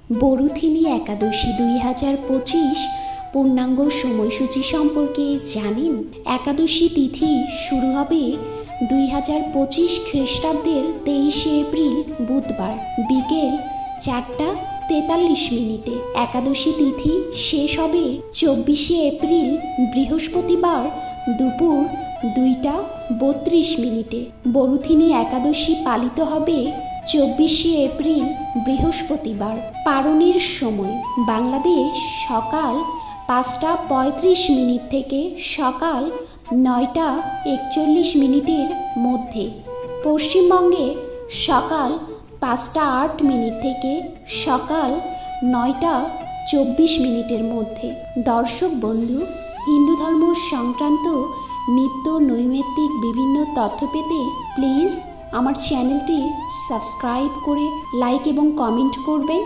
বরুথিনী একাদশী 2025 পূর্ণাঙ্গ সময়সূচি সম্পর্কে জানেন? একাদশী তিথি শুরু হবে 2025 খ্রিস্টাব্দের 23শে এপ্রিল বুধবার বিকেল 4:43। একাদশী তিথি শেষ হবে 24শে এপ্রিল বৃহস্পতিবার দুপুর 2:32। বরুথিনী একাদশী পালিত হবে 24শে এপ্রিল বৃহস্পতিবার। পারণের সময় বাংলাদেশ সকাল 5:35 থেকে সকাল 9:41 মধ্যে। পশ্চিমবঙ্গে সকাল 5:08 থেকে সকাল 9:24 মধ্যে। দর্শক বন্ধু, হিন্দু ধর্ম সংক্রান্ত নিত্য নৈমিত্তিক বিভিন্ন তথ্য পেতে প্লিজ আমার চ্যানেলটি সাবস্ক্রাইব করে লাইক এবং কমেন্ট করবেন।